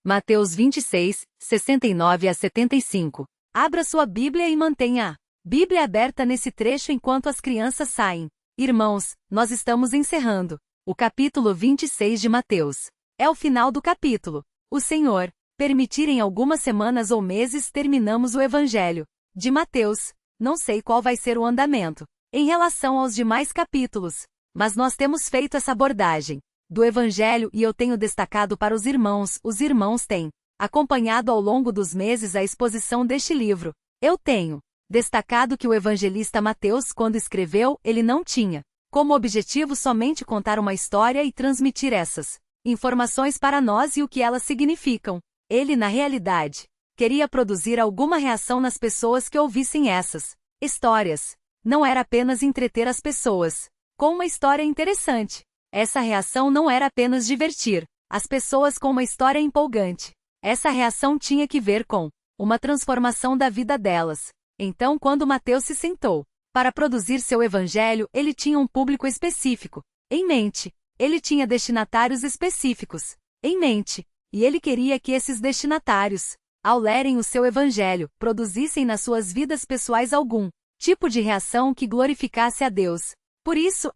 Mateus 26, 69 a 75. Abra sua Bíblia e mantenha a Bíblia aberta nesse trecho enquanto as crianças saem. Irmãos, nós estamos encerrando o capítulo 26 de Mateus. É o final do capítulo. O Senhor permitir em algumas semanas ou meses terminamos o Evangelho de Mateus. Não sei qual vai ser o andamento em relação aos demais capítulos, mas nós temos feito essa abordagem do Evangelho e eu tenho destacado para os irmãos têm acompanhado ao longo dos meses a exposição deste livro. Eu tenho destacado que o evangelista Mateus, quando escreveu, ele não tinha como objetivo somente contar uma história e transmitir essas informações para nós e o que elas significam. Ele, na realidade, queria produzir alguma reação nas pessoas que ouvissem essas histórias. Não era apenas entreter as pessoas com uma história interessante. Essa reação não era apenas divertir as pessoas com uma história empolgante. Essa reação tinha que ver com uma transformação da vida delas. Então, quando Mateus se sentou para produzir seu evangelho, ele tinha um público específico em mente. Ele tinha destinatários específicos em mente. E ele queria que esses destinatários, ao lerem o seu evangelho, produzissem nas suas vidas pessoais algum tipo de reação que glorificasse a Deus. Por isso,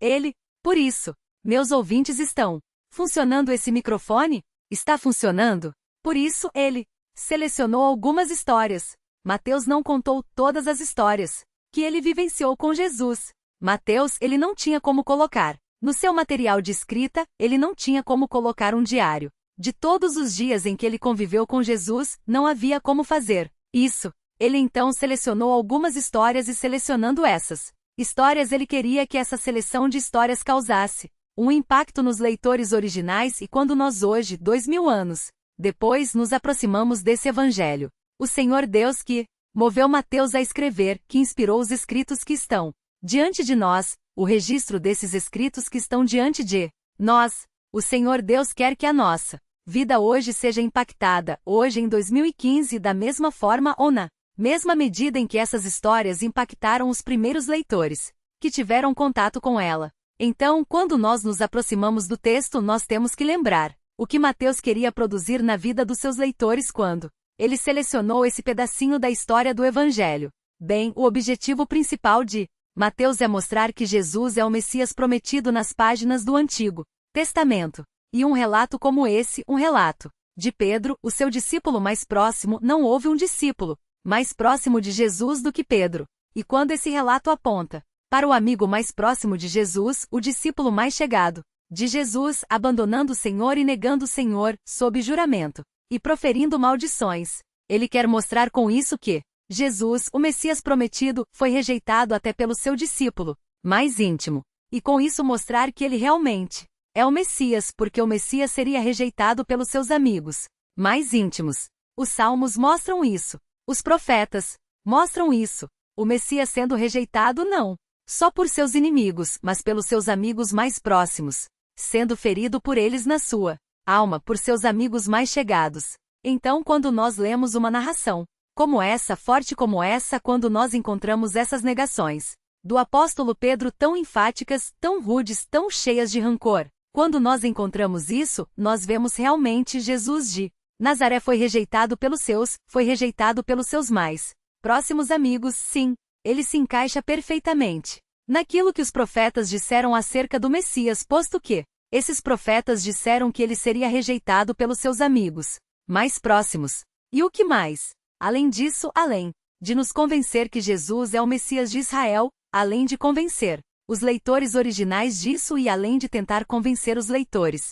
meus ouvintes, estão funcionando esse microfone? Está funcionando? Por isso, ele selecionou algumas histórias. Mateus não contou todas as histórias que ele vivenciou com Jesus. Mateus, ele não tinha como colocar no seu material de escrita, ele não tinha como colocar um diário de todos os dias em que ele conviveu com Jesus, não havia como fazer isso. Ele então selecionou algumas histórias e selecionando essas histórias ele queria que essa seleção de histórias causasse um impacto nos leitores originais e quando nós hoje, 2000 anos depois, nos aproximamos desse evangelho, o Senhor Deus que moveu Mateus a escrever, que inspirou os escritos que estão diante de nós, o registro desses escritos que estão diante de nós, o Senhor Deus quer que a nossa vida hoje seja impactada, hoje em 2015, da mesma forma ou na mesma medida em que essas histórias impactaram os primeiros leitores que tiveram contato com ela. Então, quando nós nos aproximamos do texto, nós temos que lembrar o que Mateus queria produzir na vida dos seus leitores quando ele selecionou esse pedacinho da história do Evangelho. Bem, o objetivo principal de Mateus é mostrar que Jesus é o Messias prometido nas páginas do Antigo Testamento. E um relato como esse, um relato de Pedro, o seu discípulo mais próximo, não houve um discípulo mais próximo de Jesus do que Pedro. E quando esse relato aponta para o amigo mais próximo de Jesus, o discípulo mais chegado de Jesus, abandonando o Senhor e negando o Senhor, sob juramento, e proferindo maldições. Ele quer mostrar com isso que Jesus, o Messias prometido, foi rejeitado até pelo seu discípulo mais íntimo. E com isso mostrar que ele realmente é o Messias, porque o Messias seria rejeitado pelos seus amigos mais íntimos. Os salmos mostram isso. Os profetas mostram isso. O Messias sendo rejeitado não só por seus inimigos, mas pelos seus amigos mais próximos, sendo ferido por eles na sua alma, por seus amigos mais chegados. Então, quando nós lemos uma narração como essa, forte como essa, quando nós encontramos essas negações do apóstolo Pedro tão enfáticas, tão rudes, tão cheias de rancor, quando nós encontramos isso, nós vemos realmente Jesus de Nazaré foi rejeitado pelos seus mais próximos amigos, sim. Ele se encaixa perfeitamente naquilo que os profetas disseram acerca do Messias, posto que esses profetas disseram que ele seria rejeitado pelos seus amigos mais próximos. E o que mais? Além disso, além de nos convencer que Jesus é o Messias de Israel, além de convencer os leitores originais disso e além de tentar convencer os leitores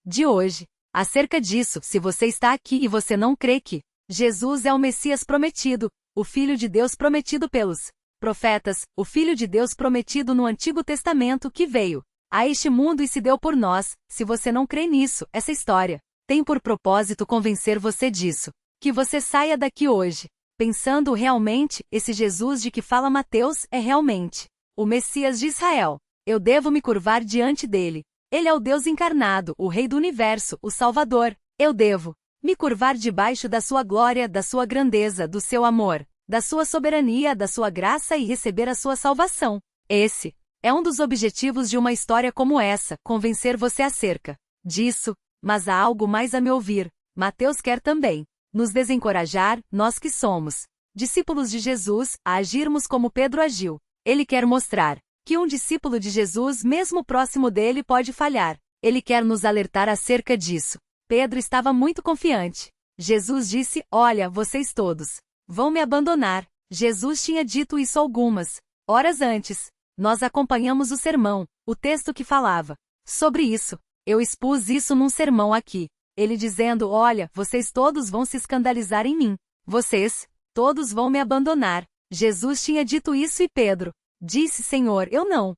de hoje acerca disso, se você está aqui e você não crê que Jesus é o Messias prometido, o Filho de Deus prometido pelos profetas, o Filho de Deus prometido no Antigo Testamento que veio a este mundo e se deu por nós, se você não crê nisso, essa história tem por propósito convencer você disso, que você saia daqui hoje, pensando realmente, esse Jesus de que fala Mateus é realmente o Messias de Israel. Eu devo me curvar diante dele. Ele é o Deus encarnado, o Rei do Universo, o Salvador. Eu devo me curvar debaixo da sua glória, da sua grandeza, do seu amor, da sua soberania, da sua graça e receber a sua salvação. Esse é um dos objetivos de uma história como essa, convencer você acerca disso, mas há algo mais a me ouvir. Mateus quer também nos desencorajar, nós que somos discípulos de Jesus, a agirmos como Pedro agiu. Ele quer mostrar que um discípulo de Jesus, mesmo próximo dele, pode falhar. Ele quer nos alertar acerca disso. Pedro estava muito confiante. Jesus disse: olha, vocês todos vão me abandonar. Jesus tinha dito isso algumas horas antes. Nós acompanhamos o sermão, o texto que falava sobre isso. Eu expus isso num sermão aqui. Ele dizendo: olha, vocês todos vão se escandalizar em mim. Vocês todos vão me abandonar. Jesus tinha dito isso e Pedro disse: Senhor, eu não.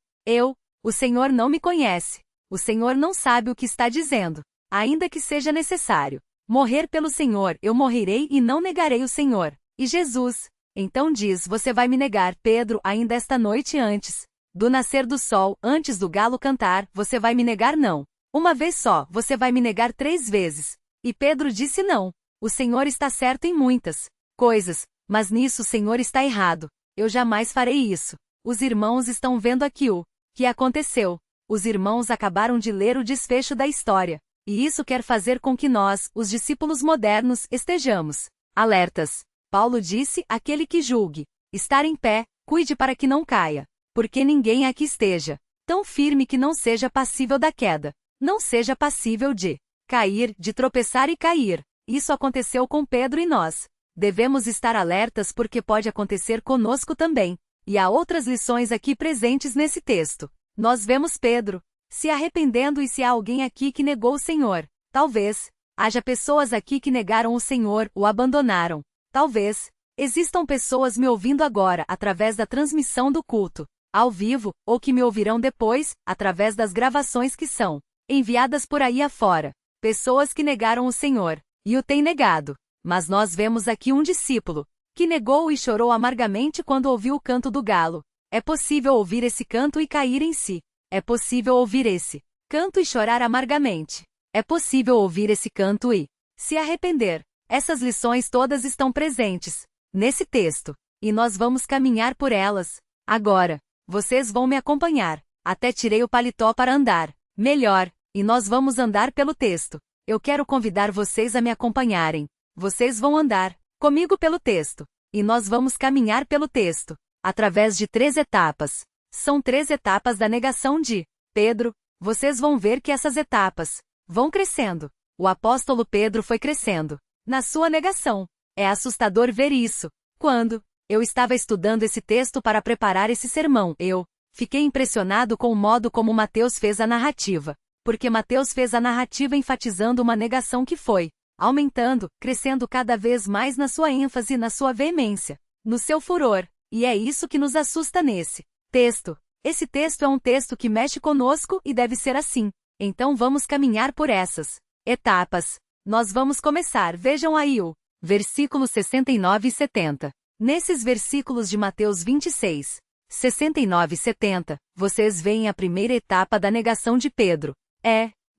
O Senhor não me conhece. O Senhor não sabe o que está dizendo. Ainda que seja necessário morrer pelo Senhor, eu morrerei e não negarei o Senhor. E Jesus então diz: você vai me negar, Pedro, ainda esta noite antes do nascer do sol, antes do galo cantar, você vai me negar não. Uma vez só, você vai me negar 3 vezes. E Pedro disse: não. O Senhor está certo em muitas coisas, mas nisso o Senhor está errado. Eu jamais farei isso. Os irmãos estão vendo aqui o que aconteceu. Os irmãos acabaram de ler o desfecho da história. E isso quer fazer com que nós, os discípulos modernos, estejamos alertas. Paulo disse: aquele que julgue estar em pé, cuide para que não caia. Porque ninguém aqui esteja tão firme que não seja passível da queda. Não seja passível de cair, de tropeçar e cair. Isso aconteceu com Pedro e nós devemos estar alertas porque pode acontecer conosco também. E há outras lições aqui presentes nesse texto. Nós vemos Pedro se arrependendo e se há alguém aqui que negou o Senhor. Talvez haja pessoas aqui que negaram o Senhor, o abandonaram. Talvez existam pessoas me ouvindo agora através da transmissão do culto ao vivo, ou que me ouvirão depois, através das gravações que são enviadas por aí afora. Pessoas que negaram o Senhor e o têm negado. Mas nós vemos aqui um discípulo que negou e chorou amargamente quando ouviu o canto do galo. É possível ouvir esse canto e cair em si. É possível ouvir esse canto e chorar amargamente. É possível ouvir esse canto e se arrepender. Essas lições todas estão presentes nesse texto, e nós vamos caminhar por elas. Agora, vocês vão me acompanhar. Até tirei o paletó para andar melhor, e nós vamos andar pelo texto. Eu quero convidar vocês a me acompanharem. Vocês vão andar comigo pelo texto, e nós vamos caminhar pelo texto, através de 3 etapas. São 3 etapas da negação de Pedro. Vocês vão ver que essas etapas vão crescendo. O apóstolo Pedro foi crescendo na sua negação. É assustador ver isso. Quando eu estava estudando esse texto para preparar esse sermão, eu fiquei impressionado com o modo como Mateus fez a narrativa. Porque Mateus fez a narrativa enfatizando uma negação que foi aumentando, crescendo cada vez mais na sua ênfase, na sua veemência, no seu furor. E é isso que nos assusta nesse texto. Esse texto é um texto que mexe conosco e deve ser assim. Então vamos caminhar por essas etapas. Nós vamos começar. Vejam aí o versículo 69 e 70. Nesses versículos de Mateus 26, 69 e 70, vocês veem a primeira etapa da negação de Pedro.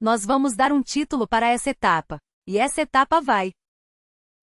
Nós vamos dar um título para essa etapa. E essa etapa vai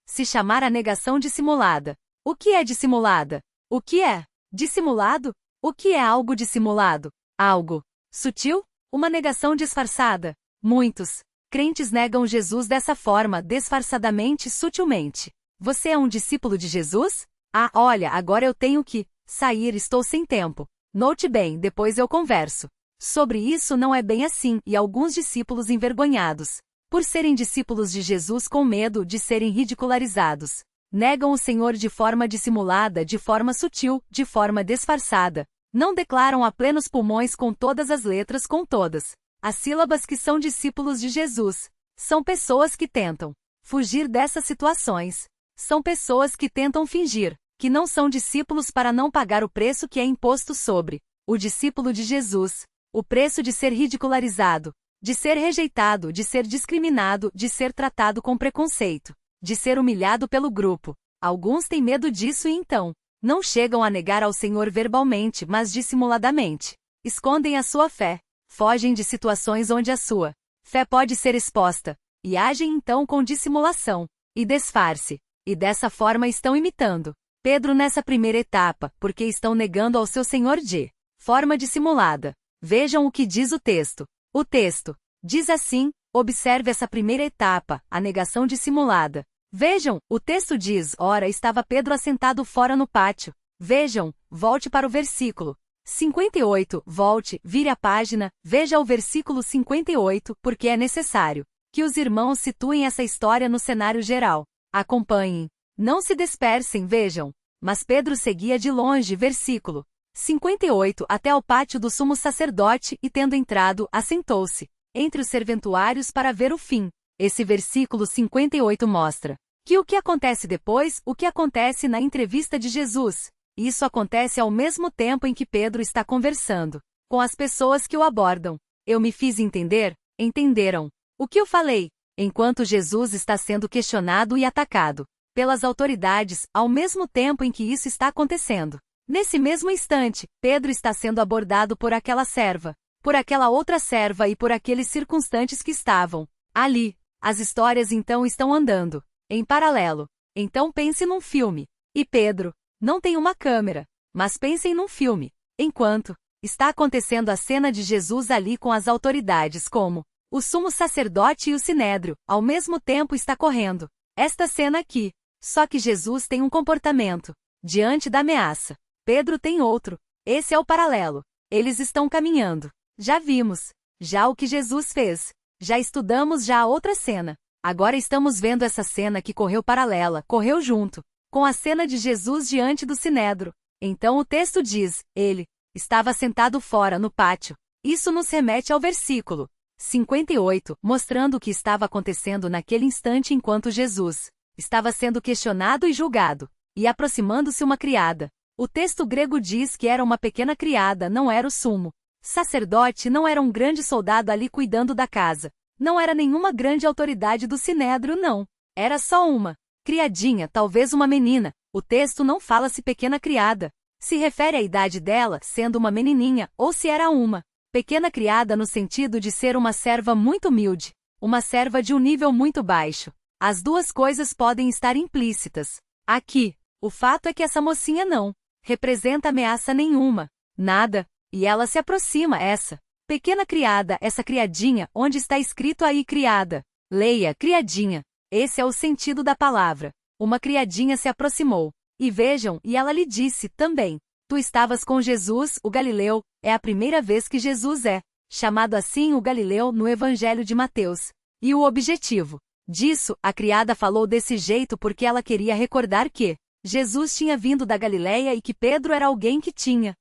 se chamar a negação dissimulada. O que é dissimulada? O que é dissimulado? O que é algo dissimulado? Algo sutil? Uma negação disfarçada. Muitos crentes negam Jesus dessa forma, disfarçadamente, sutilmente. Você é um discípulo de Jesus? Ah, olha, agora eu tenho que sair, estou sem tempo. Note bem, depois eu converso. Sobre isso não é bem assim, e alguns discípulos envergonhados por serem discípulos de Jesus com medo de serem ridicularizados, negam o Senhor de forma dissimulada, de forma sutil, de forma disfarçada. Não declaram a plenos pulmões com todas as letras, com todas as sílabas que são discípulos de Jesus. São pessoas que tentam fugir dessas situações. São pessoas que tentam fingir que não são discípulos para não pagar o preço que é imposto sobre o discípulo de Jesus. O preço de ser ridicularizado, de ser rejeitado, de ser discriminado, de ser tratado com preconceito, de ser humilhado pelo grupo. Alguns têm medo disso e então não chegam a negar ao Senhor verbalmente, mas dissimuladamente. Escondem a sua fé. Fogem de situações onde a sua fé pode ser exposta. E agem então com dissimulação e disfarce. E dessa forma estão imitando Pedro nessa primeira etapa, porque estão negando ao seu Senhor de forma dissimulada. Vejam o que diz o texto. O texto diz assim: Observe essa primeira etapa, a negação dissimulada. Vejam, o texto diz, ora estava Pedro assentado fora no pátio. Vejam, volte para o versículo 58, volte, vire a página, veja o versículo 58, porque é necessário que os irmãos situem essa história no cenário geral. Acompanhem. Não se dispersem, vejam. Mas Pedro seguia de longe, versículo 58, até ao pátio do sumo sacerdote e, tendo entrado, assentou-se entre os serventuários para ver o fim. Esse versículo 58 mostra que o que acontece depois, o que acontece na entrevista de Jesus. Isso acontece ao mesmo tempo em que Pedro está conversando com as pessoas que o abordam. Eu me fiz entender? Entenderam o que eu falei? Enquanto Jesus está sendo questionado e atacado pelas autoridades, ao mesmo tempo em que isso está acontecendo. Nesse mesmo instante, Pedro está sendo abordado por aquela serva, por aquela outra serva e por aqueles circunstantes que estavam ali. As histórias então estão andando em paralelo. Então pense num filme. E Pedro não tem uma câmera, mas pensem num filme. Enquanto está acontecendo a cena de Jesus ali com as autoridades como o sumo sacerdote e o sinédrio, ao mesmo tempo está correndo esta cena aqui. Só que Jesus tem um comportamento diante da ameaça. Pedro tem outro. Esse é o paralelo. Eles estão caminhando. Já vimos. Já o que Jesus fez. Já estudamos já a outra cena. Agora estamos vendo essa cena que correu paralela, correu junto com a cena de Jesus diante do sinédrio. Então o texto diz, ele estava sentado fora no pátio. Isso nos remete ao versículo 58, mostrando o que estava acontecendo naquele instante enquanto Jesus estava sendo questionado e julgado, e aproximando-se uma criada. O texto grego diz que era uma pequena criada, não era o sumo sacerdote, não era um grande soldado ali cuidando da casa. Não era nenhuma grande autoridade do sinédrio, não. Era só uma criadinha, talvez uma menina. O texto não fala se pequena criada se refere à idade dela, sendo uma menininha, ou se era uma pequena criada no sentido de ser uma serva muito humilde, uma serva de um nível muito baixo. As duas coisas podem estar implícitas aqui. O fato é que essa mocinha não representa ameaça nenhuma, nada, e ela se aproxima, essa pequena criada, essa criadinha, onde está escrito aí criada. Leia, criadinha. Esse é o sentido da palavra. Uma criadinha se aproximou. E vejam, e ela lhe disse também: tu estavas com Jesus, o Galileu. É a primeira vez que Jesus é chamado assim, o Galileu, no Evangelho de Mateus. E o objetivo disso, a criada falou desse jeito porque ela queria recordar que Jesus tinha vindo da Galileia e que Pedro era alguém que tinha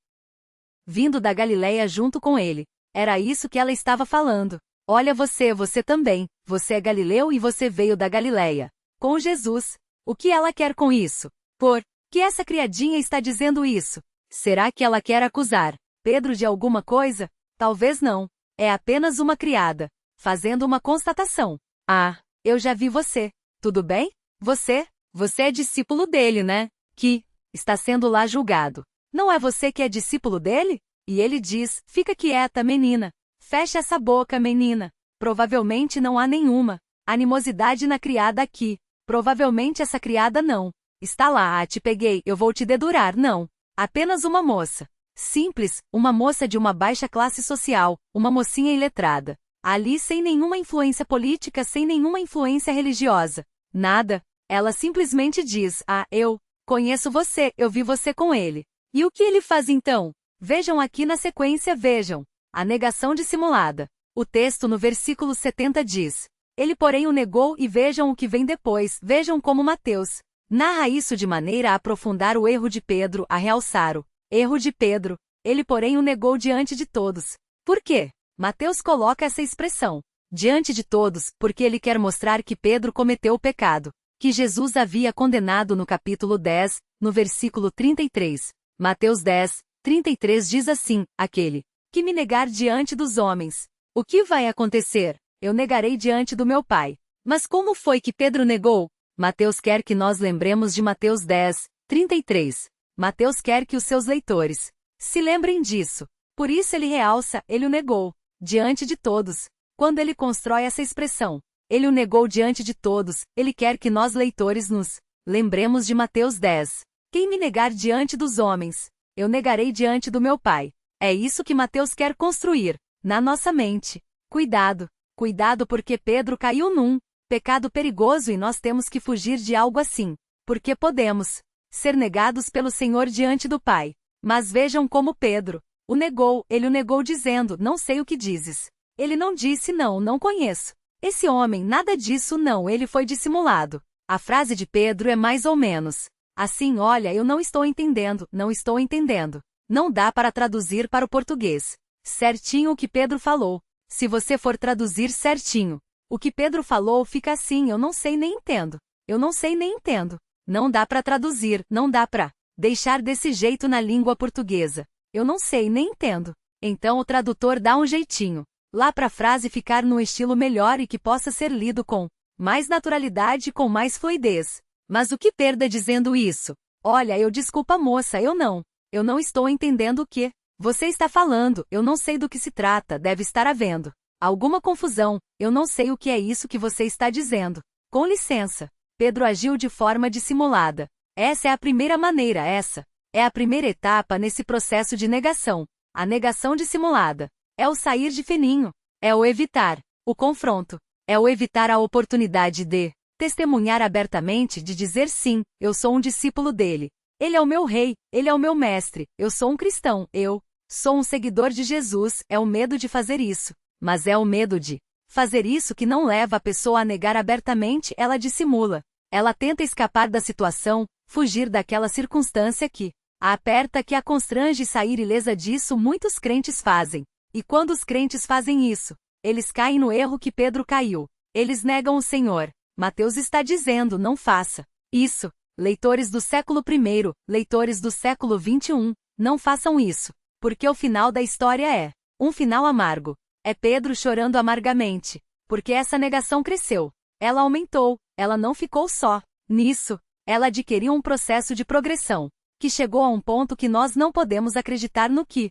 vindo da Galileia junto com ele. Era isso que ela estava falando. Olha você também. Você é Galileu e você veio da Galileia com Jesus. O que ela quer com isso? Por que essa criadinha está dizendo isso? Será que ela quer acusar Pedro de alguma coisa? Talvez não. É apenas uma criada fazendo uma constatação. Ah, eu já vi você. Tudo bem? Você é discípulo dele, né? Que está sendo lá julgado. Não é você que é discípulo dele? E ele diz, fica quieta, menina. Fecha essa boca, menina. Provavelmente não há nenhuma animosidade na criada aqui. Provavelmente essa criada não está lá, te peguei, eu vou te dedurar, não. Apenas uma moça simples, uma moça de uma baixa classe social, uma mocinha iletrada. Ali sem nenhuma influência política, sem nenhuma influência religiosa. Nada. Ela simplesmente diz, eu conheço você, eu vi você com ele. E o que ele faz então? Vejam aqui na sequência, vejam. A negação dissimulada. O texto no versículo 70 diz: ele porém o negou e vejam o que vem depois, vejam como Mateus narra isso de maneira a aprofundar o erro de Pedro, a realçar o erro de Pedro. Ele porém o negou diante de todos. Por quê? Mateus coloca essa expressão, diante de todos, porque ele quer mostrar que Pedro cometeu o pecado que Jesus havia condenado no capítulo 10, no versículo 33. Mateus 10, 33 diz assim, aquele que me negar diante dos homens. O que vai acontecer? Eu negarei diante do meu Pai. Mas como foi que Pedro negou? Mateus quer que nós lembremos de Mateus 10, 33. Mateus quer que os seus leitores se lembrem disso. Por isso ele realça, ele o negou diante de todos. Quando ele constrói essa expressão, ele o negou diante de todos, ele quer que nós leitores nos lembremos de Mateus 10. Quem me negar diante dos homens, eu negarei diante do meu Pai. É isso que Mateus quer construir na nossa mente. Cuidado! Cuidado porque Pedro caiu num pecado perigoso e nós temos que fugir de algo assim. Porque podemos ser negados pelo Senhor diante do Pai. Mas vejam como Pedro ele o negou dizendo, não sei o que dizes. Ele não disse não conheço. Esse homem, nada disso não, ele foi dissimulado. A frase de Pedro é mais ou menos assim, olha, eu não estou entendendo, não estou entendendo. Não dá para traduzir para o português certinho o que Pedro falou. Se você for traduzir certinho o que Pedro falou, fica assim, eu não sei nem entendo. Eu não sei nem entendo. Não dá para traduzir, não dá para deixar desse jeito na língua portuguesa. Eu não sei nem entendo. Então o tradutor dá um jeitinho lá para a frase ficar num estilo melhor e que possa ser lido com mais naturalidade e com mais fluidez. Mas o que perda dizendo isso? Olha, desculpa moça, eu não estou entendendo o que você está falando, eu não sei do que se trata, deve estar havendo alguma confusão, eu não sei o que é isso que você está dizendo. Com licença. Pedro agiu de forma dissimulada. Essa é a primeira maneira, essa é a primeira etapa nesse processo de negação. A negação dissimulada é o sair de fininho, é o evitar o confronto, é o evitar a oportunidade de testemunhar abertamente, de dizer sim, eu sou um discípulo dele. Ele é o meu rei, ele é o meu mestre, eu sou um cristão, eu sou um seguidor de Jesus, é o medo de fazer isso. Mas é o medo de fazer isso que não leva a pessoa a negar abertamente, ela dissimula. Ela tenta escapar da situação, fugir daquela circunstância que a aperta, que a constrange, sair ilesa disso muitos crentes fazem. E quando os crentes fazem isso, eles caem no erro que Pedro caiu. Eles negam o Senhor. Mateus está dizendo, não faça isso. Leitores do século I, leitores do século XXI, não façam isso. Porque o final da história é um final amargo. É Pedro chorando amargamente. Porque essa negação cresceu. Ela aumentou. Ela não ficou só nisso. Ela adquiriu um processo de progressão, que chegou a um ponto que nós não podemos acreditar no que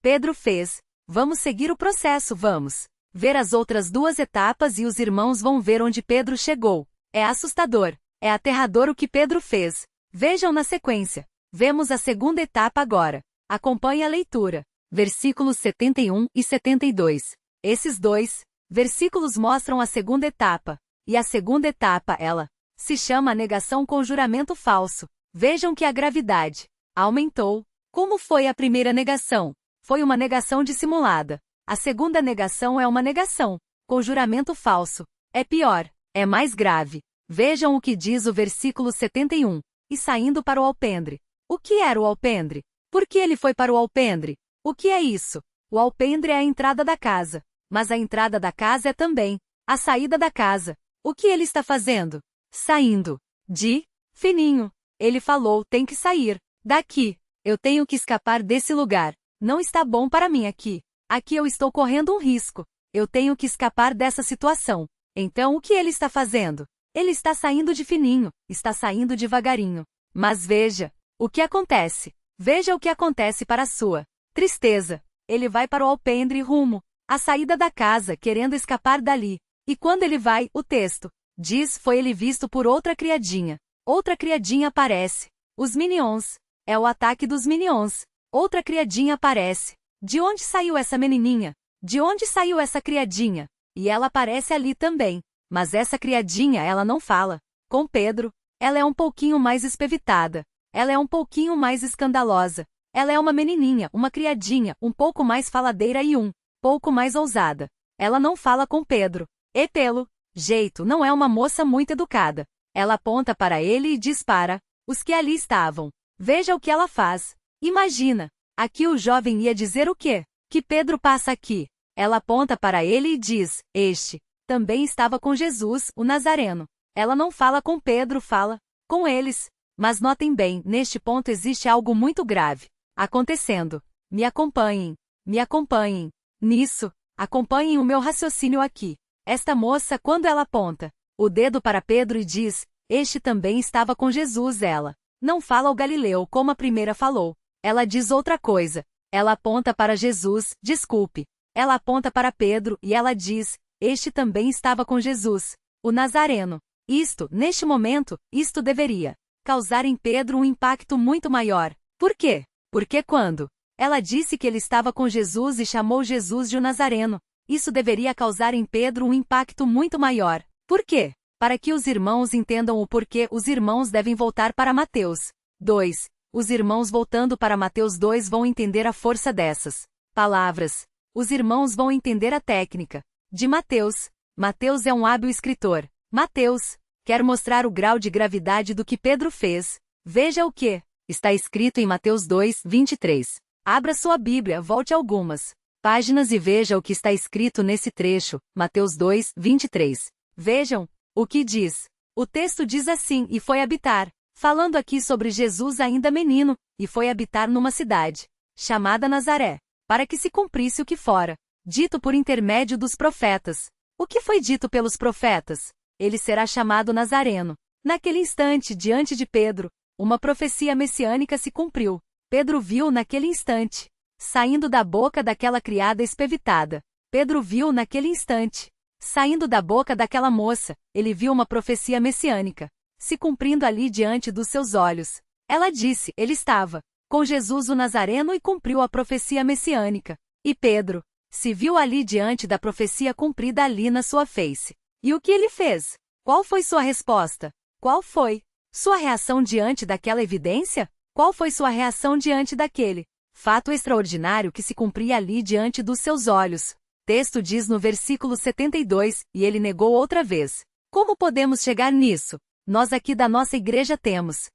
Pedro fez. Vamos seguir o processo, vamos ver as outras duas etapas e os irmãos vão ver onde Pedro chegou. É assustador, é aterrador o que Pedro fez. Vejam na sequência. Vemos a segunda etapa agora. Acompanhe a leitura. Versículos 71 e 72. Esses dois versículos mostram a segunda etapa. E a segunda etapa, ela se chama a negação com juramento falso. Vejam que a gravidade aumentou. Como foi a primeira negação? Foi uma negação dissimulada. A segunda negação é uma negação com juramento falso. É pior, é mais grave. Vejam o que diz o versículo 71. E saindo para o alpendre. O que era o alpendre? Por que ele foi para o alpendre? O que é isso? O alpendre é a entrada da casa. Mas a entrada da casa é também a saída da casa. O que ele está fazendo? Saindo de fininho. Ele falou, tem que sair daqui. Eu tenho que escapar desse lugar. Não está bom para mim aqui. Aqui eu estou correndo um risco. Eu tenho que escapar dessa situação. Então o que ele está fazendo? Ele está saindo de fininho, está saindo devagarinho. Mas veja o que acontece. Veja o que acontece para a sua tristeza. Ele vai para o alpendre rumo à saída da casa, querendo escapar dali. E quando ele vai, o texto diz, foi ele visto por outra criadinha. Outra criadinha aparece. Os minions. É o ataque dos minions. Outra criadinha aparece. De onde saiu essa menininha? De onde saiu essa criadinha? E ela aparece ali também. Mas essa criadinha, ela não fala com Pedro. Ela é um pouquinho mais espevitada. Ela é um pouquinho mais escandalosa. Ela é uma menininha, uma criadinha, um pouco mais faladeira e um pouco mais ousada. Ela não fala com Pedro. E pelo jeito, não é uma moça muito educada. Ela aponta para ele e diz para os que ali estavam. Veja o que ela faz. Imagina. Aqui o jovem ia dizer o quê? Que Pedro passa aqui. Ela aponta para ele e diz, este também estava com Jesus, o Nazareno. Ela não fala com Pedro, fala com eles. Mas notem bem, neste ponto existe algo muito grave acontecendo. Me acompanhem. Me acompanhem. Nisso, acompanhem o meu raciocínio aqui. Esta moça, quando ela aponta o dedo para Pedro e diz, este também estava com Jesus, ela não fala ao Galileu como a primeira falou. Ela diz outra coisa. Ela aponta para Jesus, desculpe. Ela aponta para Pedro e ela diz, este também estava com Jesus, o Nazareno. Isto, neste momento, isto deveria causar em Pedro um impacto muito maior. Por quê? Porque quando ela disse que ele estava com Jesus e chamou Jesus de o Nazareno, Isso deveria causar em Pedro um impacto muito maior. Por quê? Para que os irmãos entendam o porquê, os irmãos devem voltar para Mateus 2. Os irmãos voltando para Mateus 2 vão entender a força dessas palavras. Os irmãos vão entender a técnica de Mateus. Mateus é um hábil escritor. Mateus quer mostrar o grau de gravidade do que Pedro fez. Veja o que está escrito em Mateus 2, 23. Abra sua Bíblia, volte algumas páginas e veja o que está escrito nesse trecho, Mateus 2, 23. Vejam o que diz. O texto diz assim: e foi habitar, falando aqui sobre Jesus ainda menino, e foi habitar numa cidade chamada Nazaré, para que se cumprisse o que fora dito por intermédio dos profetas. O que foi dito pelos profetas? Ele será chamado Nazareno. Naquele instante, diante de Pedro, uma profecia messiânica se cumpriu. Pedro viu naquele instante, saindo da boca daquela criada espevitada. Pedro viu naquele instante, saindo da boca daquela moça, ele viu uma profecia messiânica se cumprindo ali diante dos seus olhos. Ela disse, ele estava com Jesus o Nazareno e cumpriu a profecia messiânica. E Pedro se viu ali diante da profecia cumprida ali na sua face. E o que ele fez? Qual foi sua resposta? Qual foi sua reação diante daquela evidência? Qual foi sua reação diante daquele fato extraordinário que se cumpria ali diante dos seus olhos? Texto diz no versículo 72, e ele negou outra vez. Como podemos chegar nisso? Nós aqui da nossa igreja temos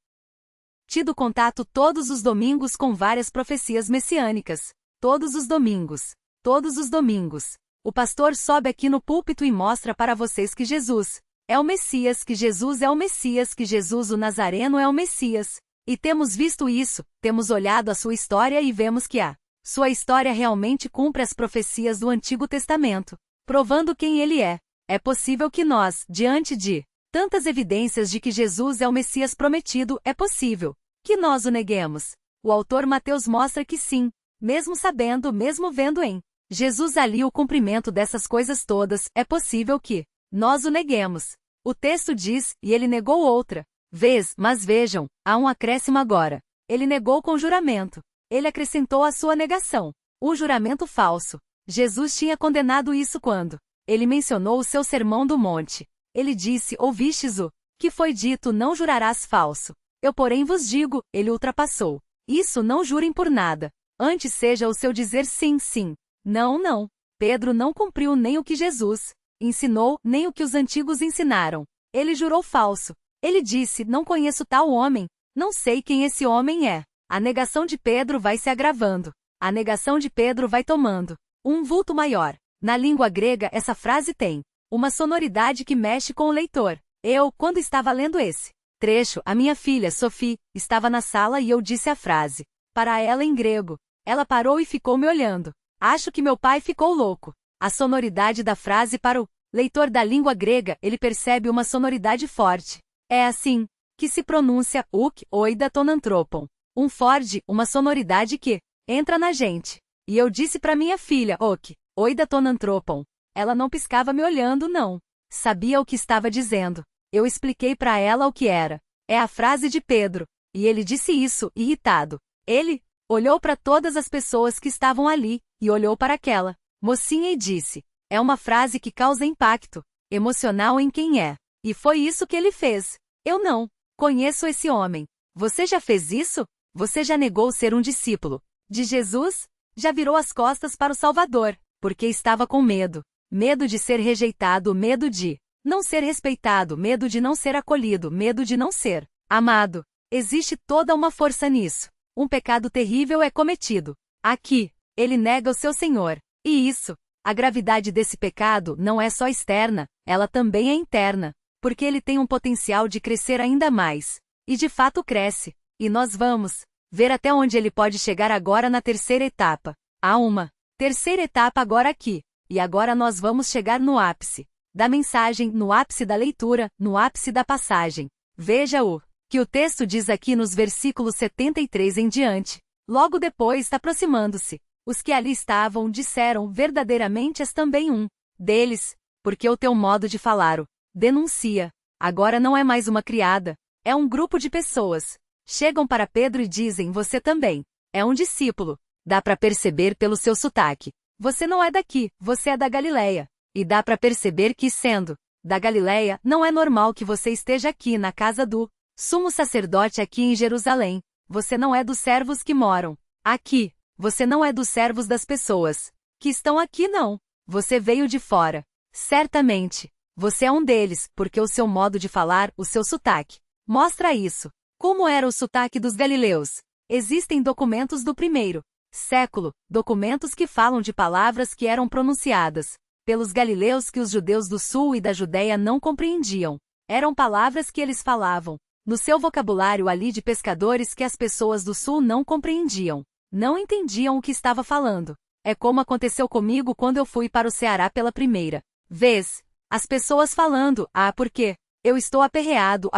tido contato todos os domingos com várias profecias messiânicas. Todos os domingos. Todos os domingos. O pastor sobe aqui no púlpito e mostra para vocês que Jesus é o Messias, que Jesus é o Messias, que Jesus o Nazareno é o Messias. E temos visto isso, temos olhado a sua história e vemos que a sua história realmente cumpre as profecias do Antigo Testamento, provando quem ele é. É possível que nós, diante de tantas evidências de que Jesus é o Messias prometido, é possível que nós o neguemos. O autor Mateus mostra que sim, mesmo sabendo, mesmo vendo em Jesus ali o cumprimento dessas coisas todas, é possível que nós o neguemos. O texto diz, e ele negou outra vez, mas vejam, há um acréscimo agora. Ele negou com juramento. Ele acrescentou a sua negação. O juramento falso. Jesus tinha condenado isso quando ele mencionou o seu sermão do monte. Ele disse, ouvistes o que foi dito, não jurarás falso. Eu porém vos digo, ele ultrapassou. Isso não jurem por nada. Antes seja o seu dizer sim, sim. Não, não. Pedro não cumpriu nem o que Jesus ensinou, nem o que os antigos ensinaram. Ele jurou falso. Ele disse, não conheço tal homem. Não sei quem esse homem é. A negação de Pedro vai se agravando. A negação de Pedro vai tomando um vulto maior. Na língua grega, essa frase tem uma sonoridade que mexe com o leitor. Eu, quando estava lendo esse trecho, a minha filha, Sophie, estava na sala e eu disse a frase para ela em grego. Ela parou e ficou me olhando. Acho que meu pai ficou louco. A sonoridade da frase para o leitor da língua grega, ele percebe uma sonoridade forte. É assim que se pronuncia uk, oida tonantropon. Um Ford, uma sonoridade que entra na gente. E eu disse para minha filha, ok, oida tonantropon. Ela não piscava me olhando, não. Sabia o que estava dizendo. Eu expliquei para ela o que era. É a frase de Pedro. E ele disse isso, irritado. Ele olhou para todas as pessoas que estavam ali, e olhou para aquela mocinha e disse, é uma frase que causa impacto emocional em quem é. E foi isso que ele fez. Eu não conheço esse homem. Você já fez isso? Você já negou ser um discípulo de Jesus? Já virou as costas para o Salvador, porque estava com medo. Medo de ser rejeitado, medo de não ser respeitado, medo de não ser acolhido, medo de não ser amado. Existe toda uma força nisso. Um pecado terrível é cometido. Aqui, ele nega o seu Senhor. E isso, a gravidade desse pecado não é só externa, ela também é interna, porque ele tem um potencial de crescer ainda mais. E de fato cresce. E nós vamos ver até onde ele pode chegar agora na terceira etapa. Há uma terceira etapa agora aqui. E agora nós vamos chegar no ápice da mensagem, no ápice da leitura, no ápice da passagem. Veja o que o texto diz aqui nos versículos 73 em diante. Logo depois, aproximando-se, os que ali estavam disseram, verdadeiramente és também um deles, porque o teu modo de falar o denuncia. Agora não é mais uma criada, é um grupo de pessoas. Chegam para Pedro e dizem, você também é um discípulo. Dá para perceber pelo seu sotaque. Você não é daqui, você é da Galileia. E dá para perceber que, sendo da Galileia, não é normal que você esteja aqui na casa do sumo sacerdote aqui em Jerusalém. Você não é dos servos que moram aqui. Você não é dos servos das pessoas que estão aqui, não. Você veio de fora. Certamente. Você é um deles, porque o seu modo de falar, o seu sotaque, mostra isso. Como era o sotaque dos galileus? Existem documentos do primeiro século, documentos que falam de palavras que eram pronunciadas pelos galileus que os judeus do sul e da Judéia não compreendiam. Eram palavras que eles falavam no seu vocabulário ali de pescadores que as pessoas do sul não compreendiam. Não entendiam o que estava falando. É como aconteceu comigo quando eu fui para o Ceará pela primeira vez. As pessoas falando, por quê? Eu estou aperreado,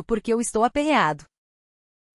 porque eu estou aperreado.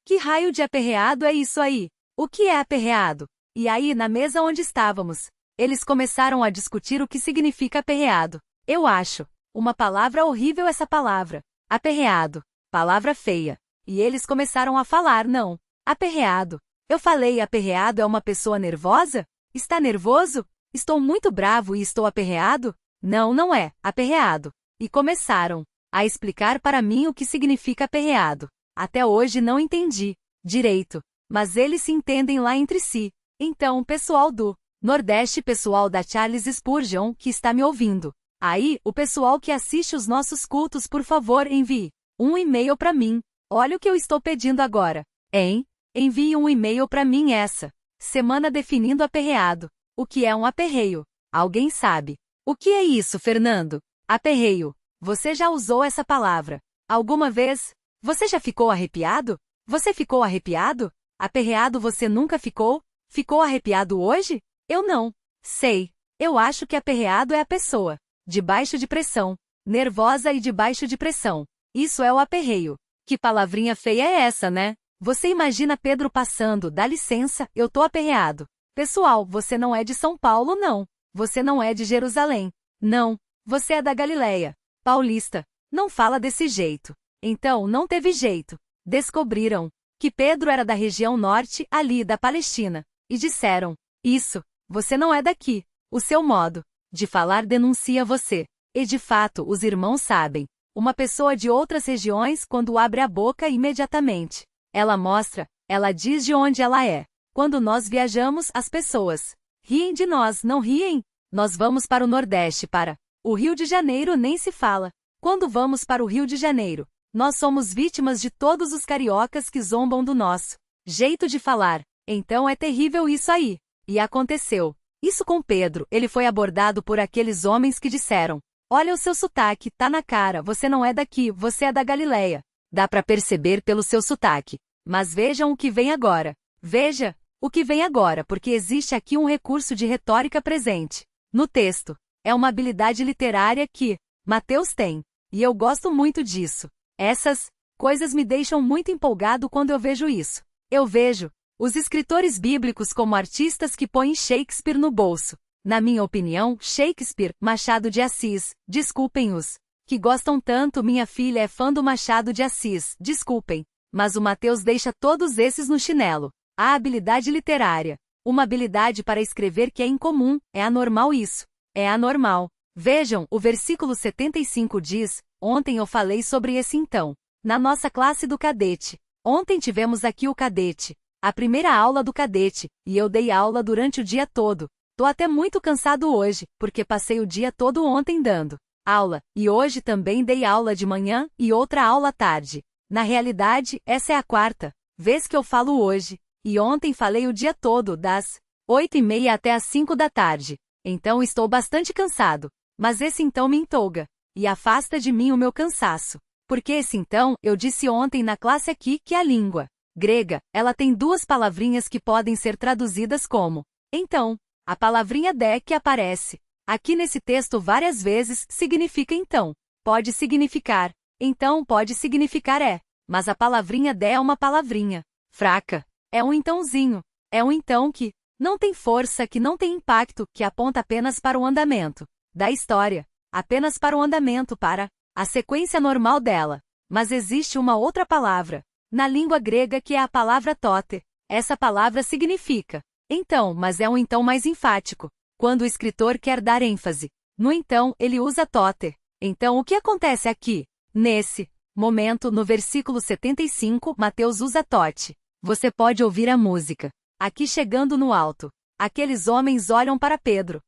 Que raio de aperreado é isso aí? O que é aperreado? E aí, na mesa onde estávamos, eles começaram a discutir o que significa aperreado. Eu acho uma palavra horrível essa palavra. Aperreado. Palavra feia. E eles começaram a falar, não. Aperreado. Eu falei, aperreado é uma pessoa nervosa? Está nervoso? Estou muito bravo e estou aperreado? Não, não é, aperreado. E começaram a explicar para mim o que significa aperreado. Até hoje não entendi direito, mas eles se entendem lá entre si. Então, pessoal do Nordeste, pessoal da Charles Spurgeon, que está me ouvindo. Aí, o pessoal que assiste os nossos cultos, por favor, envie um e-mail para mim. Olha o que eu estou pedindo agora, hein? Envie um e-mail para mim essa semana definindo aperreado. O que é um aperreio? Alguém sabe? O que é isso, Fernando? Aperreio. Você já usou essa palavra alguma vez? Você já ficou arrepiado? Você ficou arrepiado? Aperreado você nunca ficou? Ficou arrepiado hoje? Eu não. Sei. Eu acho que aperreado é a pessoa debaixo de pressão, nervosa e debaixo de pressão. Isso é o aperreio. Que palavrinha feia é essa, né? Você imagina Pedro passando, dá licença, eu tô aperreado. Pessoal, você não é de São Paulo, não. Você não é de Jerusalém. Não. Você é da Galileia. Paulista. Não fala desse jeito. Então, não teve jeito. Descobriram que Pedro era da região norte, ali, da Palestina. E disseram, isso, você não é daqui. O seu modo de falar denuncia você. E de fato, os irmãos sabem. Uma pessoa de outras regiões, quando abre a boca imediatamente, ela mostra, ela diz de onde ela é. Quando nós viajamos, as pessoas riem de nós, não riem? Nós vamos para o Nordeste, para o Rio de Janeiro nem se fala. Quando vamos para o Rio de Janeiro, nós somos vítimas de todos os cariocas que zombam do nosso jeito de falar. Então é terrível isso aí. E aconteceu isso com Pedro. Ele foi abordado por aqueles homens que disseram, olha o seu sotaque, tá na cara, você não é daqui, você é da Galileia. Dá para perceber pelo seu sotaque. Mas vejam o que vem agora. Veja o que vem agora, porque existe aqui um recurso de retórica presente no texto. É uma habilidade literária que Mateus tem. E eu gosto muito disso. Essas coisas me deixam muito empolgado quando eu vejo isso. Eu vejo os escritores bíblicos como artistas que põem Shakespeare no bolso. Na minha opinião, Shakespeare, Machado de Assis, desculpem-os que gostam tanto, minha filha é fã do Machado de Assis, desculpem, mas o Mateus deixa todos esses no chinelo. A habilidade literária, uma habilidade para escrever que é incomum, é anormal isso. É anormal. Vejam, o versículo 75 diz, ontem eu falei sobre esse então, na nossa classe do cadete. Ontem tivemos aqui o cadete, a primeira aula do cadete, e eu dei aula durante o dia todo. Tô até muito cansado hoje, porque passei o dia todo ontem dando aula, e hoje também dei aula de manhã e outra aula à tarde. Na realidade, essa é a quarta vez que eu falo hoje, e ontem falei o dia todo, das 8h30 até as 5 da tarde. Então estou bastante cansado, mas esse então me empolga, e afasta de mim o meu cansaço. Porque esse então, eu disse ontem na classe aqui que a língua grega, ela tem duas palavrinhas que podem ser traduzidas como então. A palavrinha de que aparece aqui nesse texto várias vezes significa então. Pode significar então, pode significar é. Mas a palavrinha de é uma palavrinha fraca. É um entãozinho. É um então que não tem força, que não tem impacto, que aponta apenas para o andamento da história. Apenas para o andamento, para a sequência normal dela. Mas existe uma outra palavra na língua grega que é a palavra tote. Essa palavra significa Então, mas é um então mais enfático, quando o escritor quer dar ênfase. No então, ele usa tote. Então o que acontece aqui? Nesse momento, no versículo 75, Mateus usa tote. Você pode ouvir a música. Aqui chegando no alto. Aqueles homens olham para Pedro.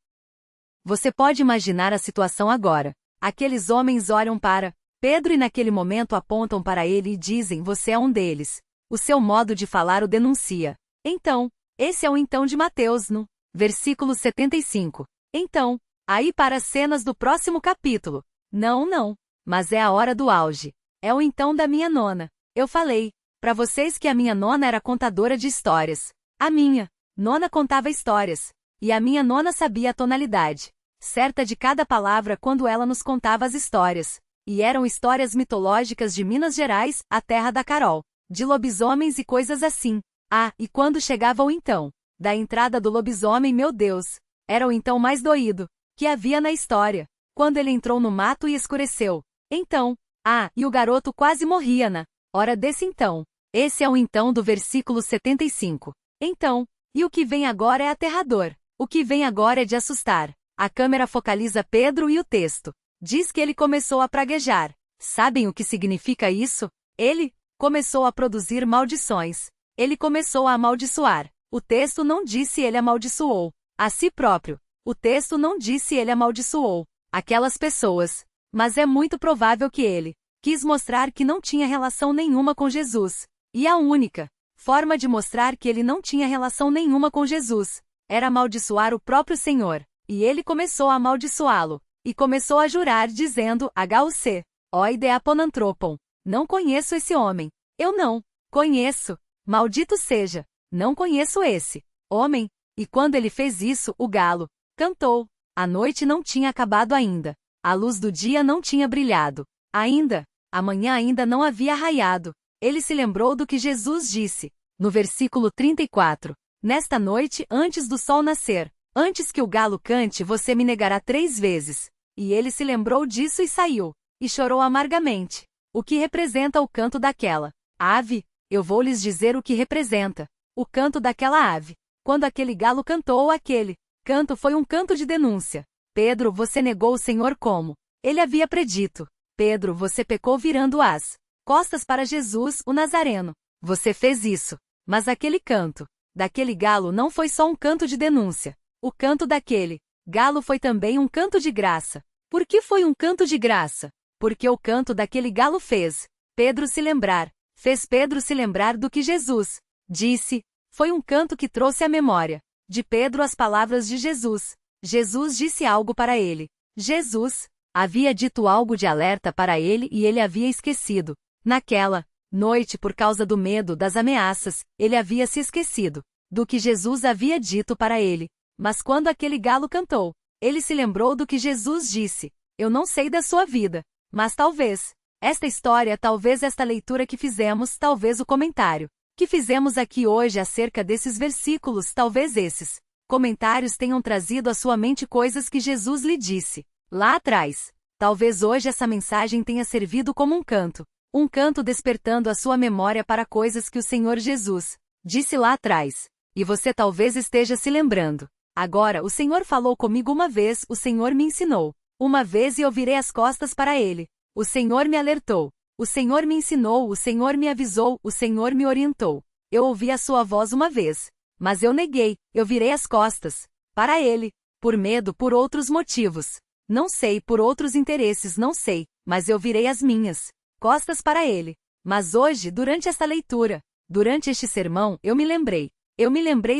Você pode imaginar a situação agora. Aqueles homens olham para Pedro e naquele momento apontam para ele e dizem: você é um deles. O seu modo de falar o denuncia. Então, esse é o então de Mateus no versículo 75. Então, aí para as cenas do próximo capítulo. Não, mas é a hora do auge. É o então da minha nona. Eu falei para vocês que a minha nona era contadora de histórias. A minha nona contava histórias. E a minha nona sabia a tonalidade certa de cada palavra quando ela nos contava as histórias. E eram histórias mitológicas de Minas Gerais, a terra da Carol, de lobisomens e coisas assim. Ah, e quando chegava o então da entrada do lobisomem, meu Deus, era o então mais doído que havia na história. Quando ele entrou no mato e escureceu. Então, e o garoto quase morria na hora desse então. Esse é o então do versículo 75. Então, e o que vem agora é aterrador. O que vem agora é de assustar. A câmera focaliza Pedro e o texto diz que ele começou a praguejar. Sabem o que significa isso? Ele começou a produzir maldições. Ele começou a amaldiçoar. O texto não disse ele amaldiçoou a si próprio. O texto não disse ele amaldiçoou aquelas pessoas. Mas é muito provável que ele quis mostrar que não tinha relação nenhuma com Jesus. E a única forma de mostrar que ele não tinha relação nenhuma com Jesus era amaldiçoar o próprio Senhor. E ele começou a amaldiçoá-lo. E começou a jurar dizendo: H.U.C. Oide aponantropon. Não conheço esse homem. Eu não conheço. Maldito seja. Não conheço esse homem. E quando ele fez isso, o galo cantou. A noite não tinha acabado ainda. A luz do dia não tinha brilhado ainda. A manhã ainda não havia raiado. Ele se lembrou do que Jesus disse no versículo 34. Nesta noite, antes do sol nascer, antes que o galo cante, você me negará 3 vezes. E ele se lembrou disso e saiu. E chorou amargamente. O que representa o canto daquela ave? Eu vou lhes dizer o que representa o canto daquela ave. Quando aquele galo cantou, aquele canto foi um canto de denúncia. Pedro, você negou o Senhor como ele havia predito. Pedro, você pecou virando as costas para Jesus, o Nazareno. Você fez isso. Mas aquele canto daquele galo não foi só um canto de denúncia. O canto daquele galo foi também um canto de graça. Por que foi um canto de graça? Porque o canto daquele galo fez Pedro se lembrar do que Jesus disse. Foi um canto que trouxe à memória de Pedro as palavras de Jesus. Jesus disse algo para ele. Jesus havia dito algo de alerta para ele e ele havia esquecido. Naquela noite, por causa do medo das ameaças, ele havia se esquecido do que Jesus havia dito para ele. Mas quando aquele galo cantou, ele se lembrou do que Jesus disse. Eu não sei da sua vida, mas talvez esta história, talvez esta leitura que fizemos, talvez o comentário que fizemos aqui hoje acerca desses versículos, talvez esses comentários tenham trazido à sua mente coisas que Jesus lhe disse lá atrás. Talvez hoje essa mensagem tenha servido como um canto despertando a sua memória para coisas que o Senhor Jesus disse lá atrás. E você talvez esteja se lembrando. Agora, o Senhor falou comigo uma vez, o Senhor me ensinou uma vez e eu virei as costas para ele. O Senhor me alertou. O Senhor me ensinou, o Senhor me avisou, o Senhor me orientou. Eu ouvi a sua voz uma vez. Mas eu neguei, eu virei as costas para ele. Por medo, por outros motivos. Não sei, por outros interesses, não sei, mas eu virei as minhas costas para ele. Mas hoje, durante esta leitura, durante este sermão, eu me lembrei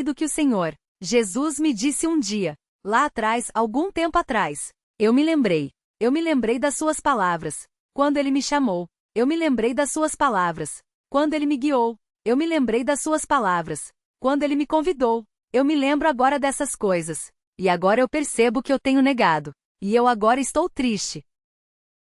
do que o Senhor Jesus me disse um dia, lá atrás, algum tempo atrás. Eu me lembrei das suas palavras, quando ele me chamou. Eu me lembrei das suas palavras, quando ele me guiou. Eu me lembrei das suas palavras, quando ele me convidou. Eu me lembro agora dessas coisas. E agora eu percebo que eu tenho negado. E eu agora estou triste.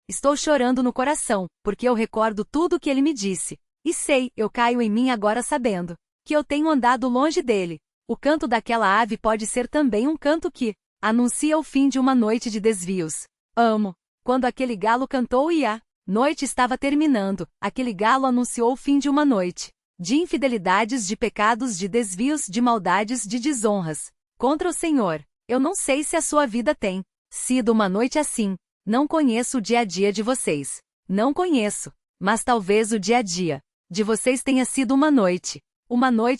Estou chorando no coração, porque eu recordo tudo o que ele me disse. E sei, eu caio em mim agora sabendo que eu tenho andado longe dele. O canto daquela ave pode ser também um canto que anuncia o fim de uma noite de desvios. Amo. Quando aquele galo cantou e a noite estava terminando, aquele galo anunciou o fim de uma noite de infidelidades, de pecados, de desvios, de maldades, de desonras contra o Senhor. Eu não sei se a sua vida tem sido uma noite assim. Não conheço o dia a dia de vocês. Não conheço, mas talvez o dia a dia de vocês tenha sido uma noite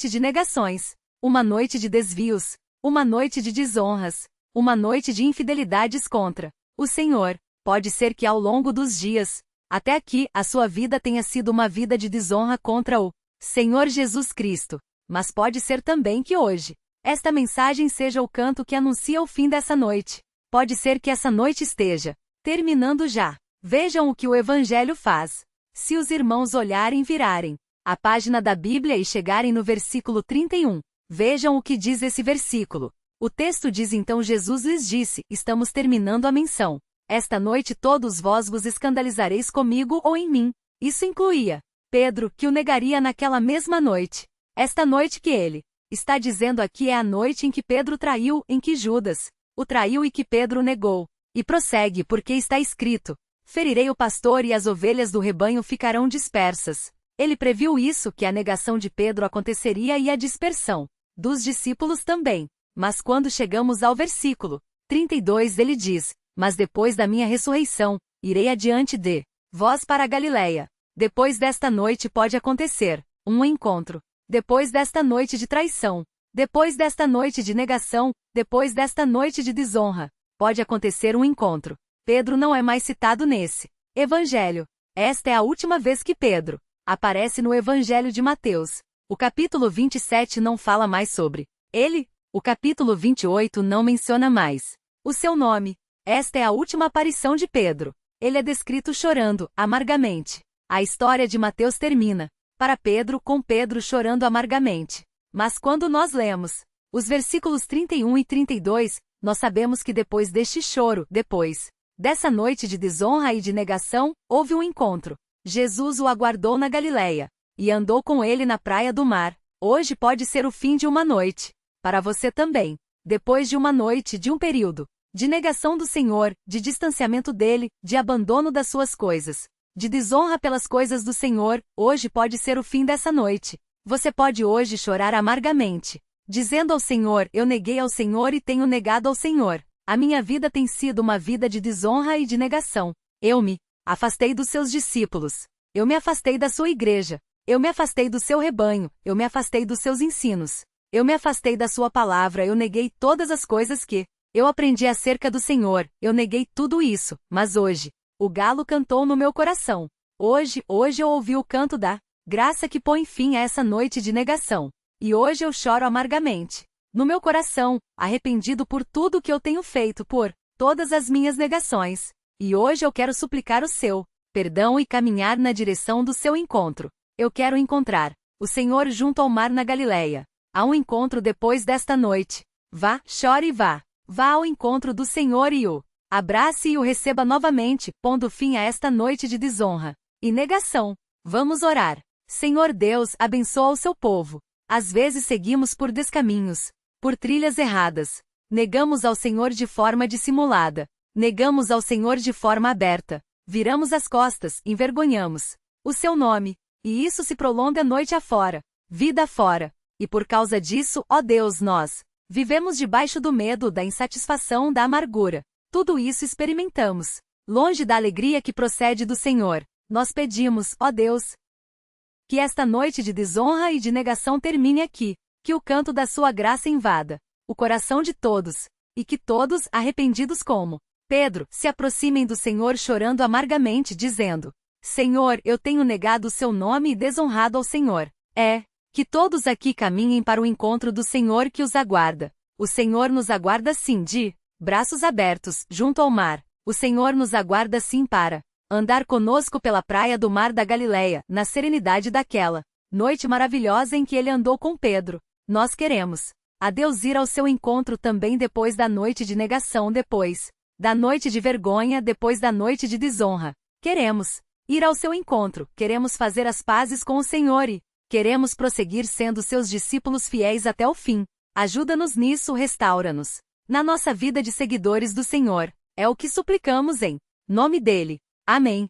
de negações, uma noite de desvios, uma noite de desonras, uma noite de infidelidades contra o Senhor. Pode ser que ao longo dos dias, até aqui, a sua vida tenha sido uma vida de desonra contra o Senhor Jesus Cristo. Mas pode ser também que hoje, esta mensagem seja o canto que anuncia o fim dessa noite. Pode ser que essa noite esteja terminando já. Vejam o que o Evangelho faz. Se os irmãos olharem e virarem a página da Bíblia e chegarem no versículo 31, vejam o que diz esse versículo. O texto diz: então Jesus lhes disse, estamos terminando a menção. Esta noite todos vós vos escandalizareis comigo ou em mim. Isso incluía Pedro, que o negaria naquela mesma noite. Esta noite que ele está dizendo aqui é a noite em que Pedro traiu, em que Judas o traiu e que Pedro negou. E prossegue, porque está escrito: ferirei o pastor e as ovelhas do rebanho ficarão dispersas. Ele previu isso, que a negação de Pedro aconteceria e a dispersão dos discípulos também. Mas quando chegamos ao versículo 32, ele diz: mas depois da minha ressurreição, irei adiante de vós para a Galileia. Depois desta noite pode acontecer um encontro. Depois desta noite de traição, depois desta noite de negação, depois desta noite de desonra, pode acontecer um encontro. Pedro não é mais citado nesse Evangelho. Esta é a última vez que Pedro aparece no Evangelho de Mateus. O capítulo 27 não fala mais sobre ele. O capítulo 28 não menciona mais o seu nome. Esta é a última aparição de Pedro. Ele é descrito chorando amargamente. A história de Mateus termina para Pedro com Pedro chorando amargamente. Mas quando nós lemos os versículos 31 e 32, nós sabemos que depois deste choro, depois dessa noite de desonra e de negação, houve um encontro. Jesus o aguardou na Galileia e andou com ele na praia do mar. Hoje pode ser o fim de uma noite. Para você também. Depois de uma noite, de um período de negação do Senhor, de distanciamento dele, de abandono das suas coisas, de desonra pelas coisas do Senhor, hoje pode ser o fim dessa noite. Você pode hoje chorar amargamente, dizendo ao Senhor: eu neguei ao Senhor e tenho negado ao Senhor. A minha vida tem sido uma vida de desonra e de negação. Eu me afastei dos seus discípulos. Eu me afastei da sua igreja. Eu me afastei do seu rebanho. Eu me afastei dos seus ensinos. Eu me afastei da sua palavra. Eu neguei todas as coisas que eu aprendi acerca do Senhor. Eu neguei tudo isso. Mas hoje, o galo cantou no meu coração. Hoje eu ouvi o canto da graça que põe fim a essa noite de negação. E hoje eu choro amargamente no meu coração, arrependido por tudo que eu tenho feito, por todas as minhas negações. E hoje eu quero suplicar o seu perdão e caminhar na direção do seu encontro. Eu quero encontrar o Senhor junto ao mar na Galileia. Há um encontro depois desta noite. Vá, chore e vá. Vá ao encontro do Senhor e o abrace e o receba novamente, pondo fim a esta noite de desonra e negação. Vamos orar. Senhor Deus, abençoa o seu povo. Às vezes seguimos por descaminhos, por trilhas erradas. Negamos ao Senhor de forma dissimulada. Negamos ao Senhor de forma aberta. Viramos as costas, envergonhamos o seu nome. E isso se prolonga noite afora, vida afora. E por causa disso, ó Deus, nós vivemos debaixo do medo, da insatisfação, da amargura. Tudo isso experimentamos. Longe da alegria que procede do Senhor. Nós pedimos, ó Deus, que esta noite de desonra e de negação termine aqui. Que o canto da sua graça invada o coração de todos. E que todos, arrependidos como Pedro, se aproximem do Senhor chorando amargamente, dizendo: Senhor, eu tenho negado o seu nome e desonrado ao Senhor. Que todos aqui caminhem para o encontro do Senhor que os aguarda. O Senhor nos aguarda sim, de braços abertos, junto ao mar. O Senhor nos aguarda sim para andar conosco pela praia do mar da Galileia, na serenidade daquela noite maravilhosa em que ele andou com Pedro. Nós queremos, a Deus, ir ao seu encontro também depois da noite de negação, depois da noite de vergonha, depois da noite de desonra. Queremos ir ao seu encontro, queremos fazer as pazes com o Senhor e queremos prosseguir sendo seus discípulos fiéis até o fim. Ajuda-nos nisso, restaura-nos na nossa vida de seguidores do Senhor. É o que suplicamos em nome dele. Amém.